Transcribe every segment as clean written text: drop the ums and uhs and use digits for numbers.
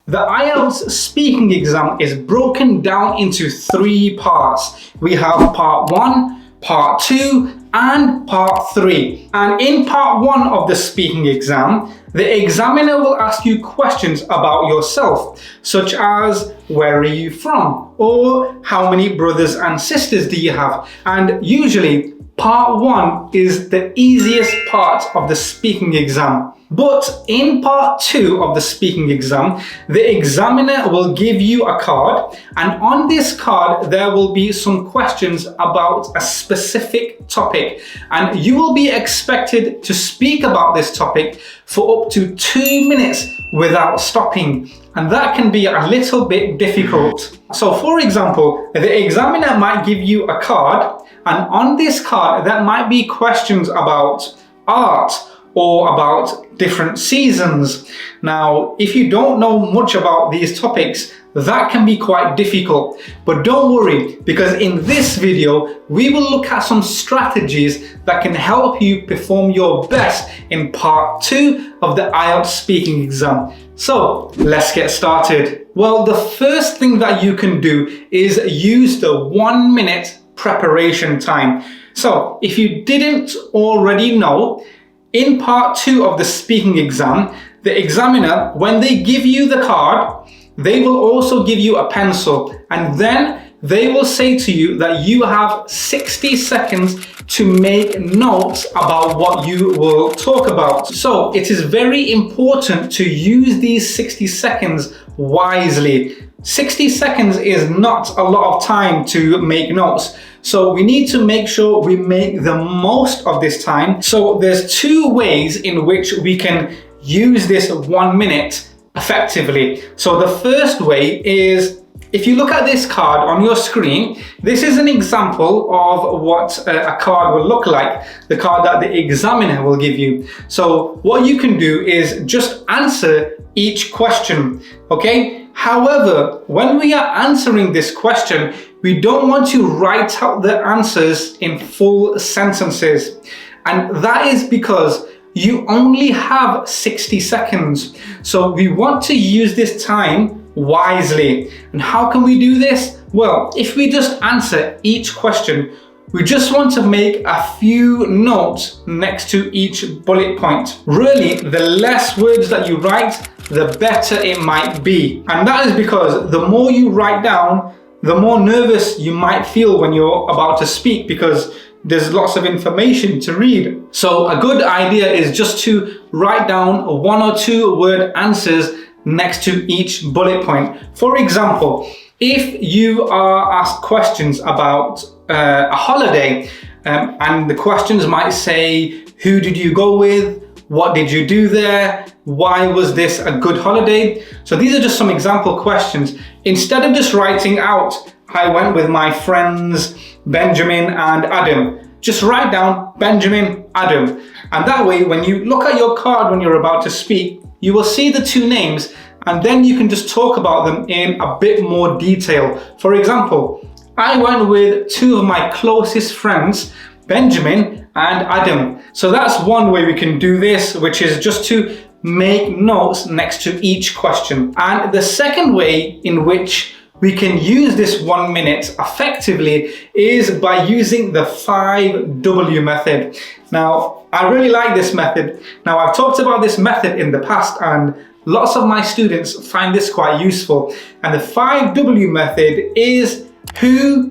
The IELTS speaking exam is broken down into 3 parts. We have part 1, part 2, and part 3. And in part 1 of the speaking exam, the examiner will ask you questions about yourself, such as where are you from, or how many brothers and sisters do you have. And usually part 1 is the easiest part of the speaking exam. But in part 2 of the speaking exam, the examiner will give you a card, and on this card there will be some questions about a specific topic, and you will be expected to speak about this topic for up to 2 minutes without stopping, and that can be a little bit difficult. So for example, the examiner might give you a card, and on this card there might be questions about art or about different seasons. Now, if you don't know much about these topics, that can be quite difficult. But don't worry, because in this video, we will look at some strategies that can help you perform your best in part 2 of the IELTS speaking exam. So let's get started. Well, the first thing that you can do is use the 1 minute preparation time. So if you didn't already know, in part 2 of the speaking exam, the examiner, when they give you the card, they will also give you a pencil, and then they will say to you that you have 60 seconds to make notes about what you will talk about. So it is very important to use these 60 seconds wisely. 60 seconds is not a lot of time to make notes. So we need to make sure we make the most of this time. So there's 2 ways in which we can use this 1 minute effectively. So the first way is, if you look at this card on your screen, this is an example of what a card will look like, the card that the examiner will give you. So what you can do is just answer each question, okay? However, when we are answering this question, we don't want to write out the answers in full sentences. And that is because you only have 60 seconds. So we want to use this time wisely. And how can we do this? Well, if we just answer each question, we just want to make a few notes next to each bullet point. Really, the less words that you write, the better it might be. And that is because the more you write down, the more nervous you might feel when you're about to speak, because there's lots of information to read. So a good idea is just to write down 1 or 2 word answers next to each bullet point. For example, if you are asked questions about a holiday, and the questions might say, who did you go with? What did you do there? Why was this a good holiday? So these are just some example questions. Instead of just writing out, I went with my friends Benjamin and Adam, just write down Benjamin, Adam. And that way, when you look at your card when you're about to speak, you will see the 2 names, and then you can just talk about them in a bit more detail. For example, I went with 2 of my closest friends, Benjamin and Adam. So that's one way we can do this, which is just to make notes next to each question. And the second way in which we can use this 1 minute effectively is by using the 5W method. Now, I really like this method. Now, I've talked about this method in the past, and lots of my students find this quite useful. And the 5W method is who,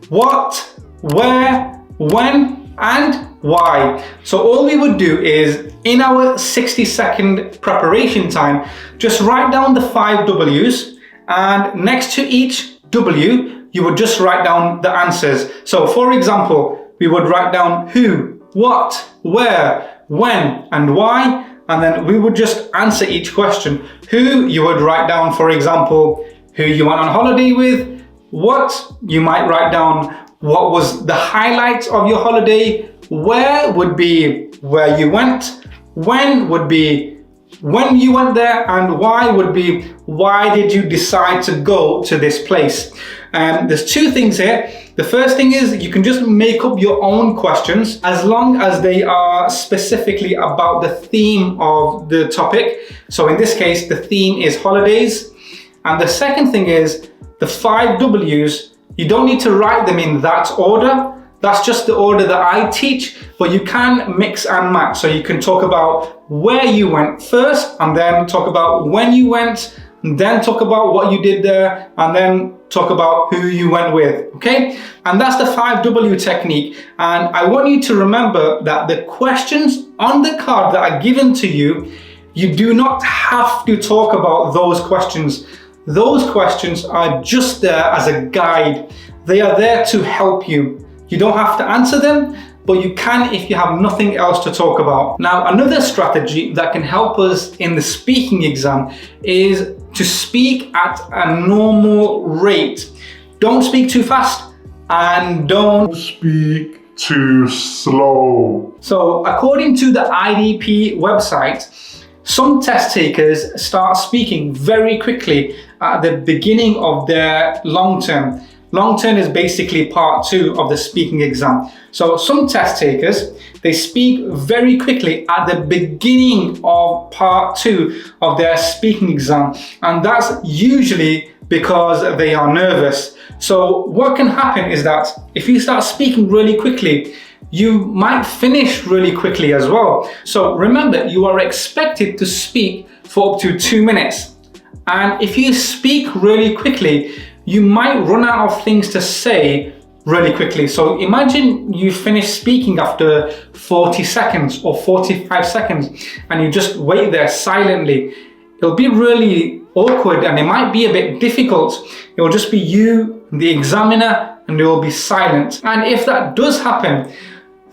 what, where, when, and why. So all we would do is, in our 60-second preparation time, just write down the 5 W's, and next to each W, you would just write down the answers. So for example, we would write down who, what, where, when, and why, and then we would just answer each question. Who, you would write down, for example, who you went on holiday with. What, you might write down what was the highlight of your holiday. Where would be where you went. When would be when you went there, and why would be why did you decide to go to this place. There's 2 things here. The first thing is you can just make up your own questions as long as they are specifically about the theme of the topic. So in this case, the theme is holidays. And the second thing is the 5 W's, you don't need to write them in that order. That's just the order that I teach, but you can mix and match. So you can talk about where you went first, and then talk about when you went, and then talk about what you did there, and then talk about who you went with, okay? And that's the 5W technique. And I want you to remember that the questions on the card that are given to you, you do not have to talk about those questions. Those questions are just there as a guide. They are there to help you. You don't have to answer them, but you can if you have nothing else to talk about. Now, another strategy that can help us in the speaking exam is to speak at a normal rate. Don't speak too fast and don't speak too slow. So, according to the IDP website, some test takers start speaking very quickly at the beginning of their long term. Long term is basically part 2 of the speaking exam. So some test takers, they speak very quickly at the beginning of part 2 of their speaking exam. And that's usually because they are nervous. So what can happen is that if you start speaking really quickly, you might finish really quickly as well. So remember, you are expected to speak for up to 2 minutes. And if you speak really quickly, you might run out of things to say really quickly. So imagine you finish speaking after 40 seconds or 45 seconds and you just wait there silently. It'll be really awkward and it might be a bit difficult. It will just be you, the examiner, and it will be silent. And if that does happen,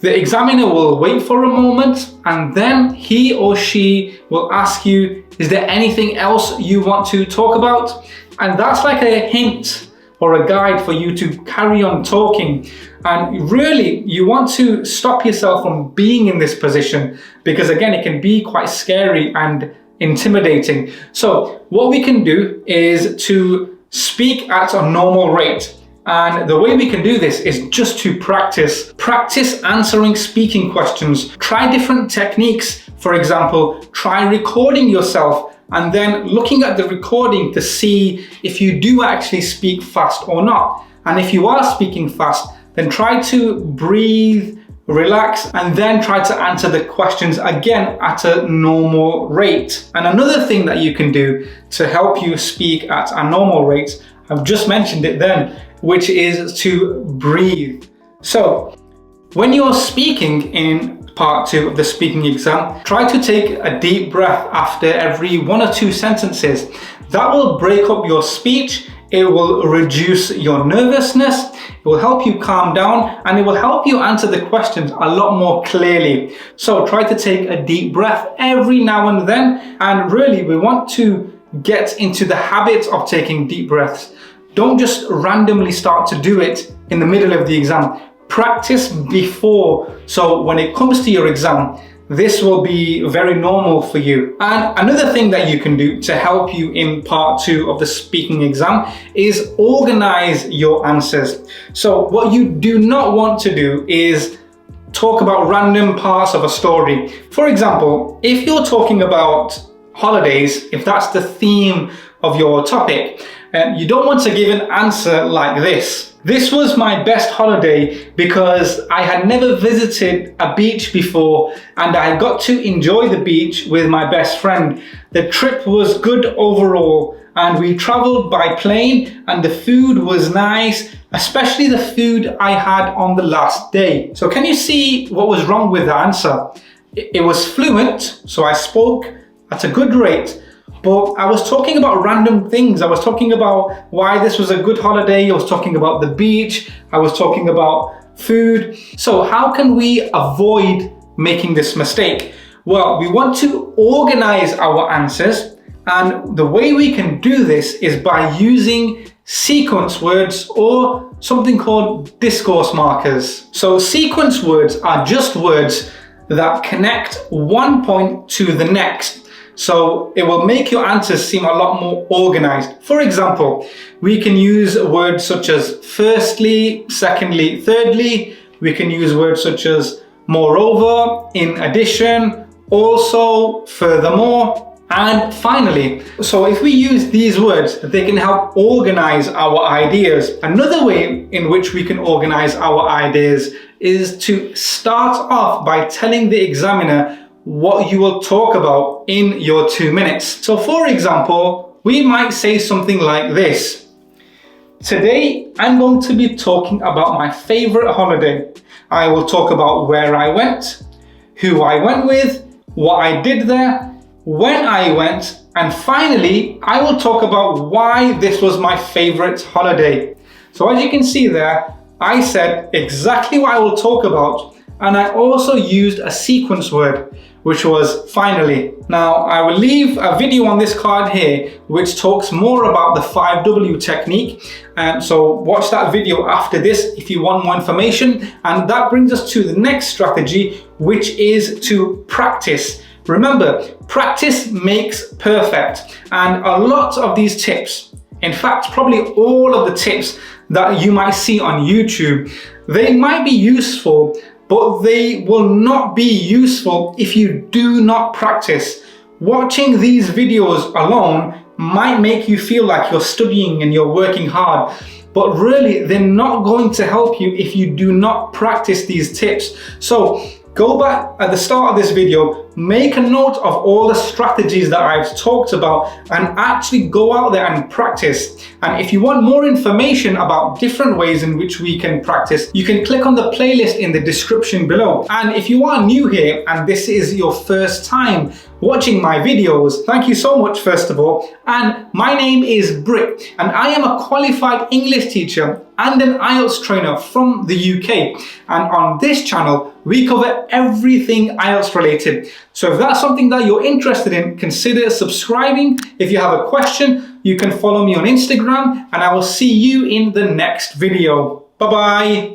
the examiner will wait for a moment and then he or she will ask you, is there anything else you want to talk about? And that's like a hint or a guide for you to carry on talking. And really, you want to stop yourself from being in this position because again, it can be quite scary and intimidating. So what we can do is to speak at a normal rate. And the way we can do this is just to practice. Practice answering speaking questions. Try different techniques. For example, try recording yourself and then looking at the recording to see if you do actually speak fast or not. And if you are speaking fast, then try to breathe, relax, and then try to answer the questions again at a normal rate. And another thing that you can do to help you speak at a normal rate, I've just mentioned it then, which is to breathe. So when you're speaking in part 2 of the speaking exam, try to take a deep breath after every 1 or 2 sentences. That will break up your speech, it will reduce your nervousness, it will help you calm down, and it will help you answer the questions a lot more clearly. So try to take a deep breath every now and then, and really we want to get into the habit of taking deep breaths. Don't just randomly start to do it in the middle of the exam. Practice before, so when it comes to your exam, this will be very normal for you. And another thing that you can do to help you in part 2 of the speaking exam is organize your answers. So what you do not want to do is talk about random parts of a story. For example, if you're talking about holidays, if that's the theme of your topic, you don't want to give an answer like this. This was my best holiday because I had never visited a beach before and I got to enjoy the beach with my best friend. The trip was good overall and we traveled by plane and the food was nice, especially the food I had on the last day. So can you see what was wrong with the answer? It was fluent, so I spoke at a good rate, but I was talking about random things. I was talking about why this was a good holiday. I was talking about the beach. I was talking about food. So how can we avoid making this mistake? Well, we want to organize our answers. And the way we can do this is by using sequence words or something called discourse markers. So sequence words are just words that connect one point to the next. So it will make your answers seem a lot more organized. For example, we can use words such as firstly, secondly, thirdly. We can use words such as moreover, in addition, also, furthermore. And finally, so if we use these words, they can help organize our ideas. Another way in which we can organize our ideas is to start off by telling the examiner what you will talk about in your 2 minutes. So for example, we might say something like this. Today, I'm going to be talking about my favorite holiday. I will talk about where I went, who I went with, what I did there, when I went, and finally, I will talk about why this was my favorite holiday. So as you can see there, I said exactly what I will talk about, and I also used a sequence word, which was finally. Now, I will leave a video on this card here, which talks more about the 5W technique. So watch that video after this if you want more information. And that brings us to the next strategy, which is to practice. Remember, practice makes perfect. And a lot of these tips, in fact, probably all of the tips that you might see on YouTube, they might be useful, but they will not be useful if you do not practice. Watching these videos alone might make you feel like you're studying and you're working hard, but really they're not going to help you if you do not practice these tips. So go back at the start of this video, make a note of all the strategies that I've talked about, and actually go out there and practice. And if you want more information about different ways in which we can practice, you can click on the playlist in the description below. And if you are new here and this is your first time watching my videos, thank you so much first of all. And my name is Britt, and I am a qualified English teacher and an IELTS trainer from the UK. And on this channel, we cover everything IELTS related. So if that's something that you're interested in, consider subscribing. If you have a question, you can follow me on Instagram, and I will see you in the next video. Bye-bye.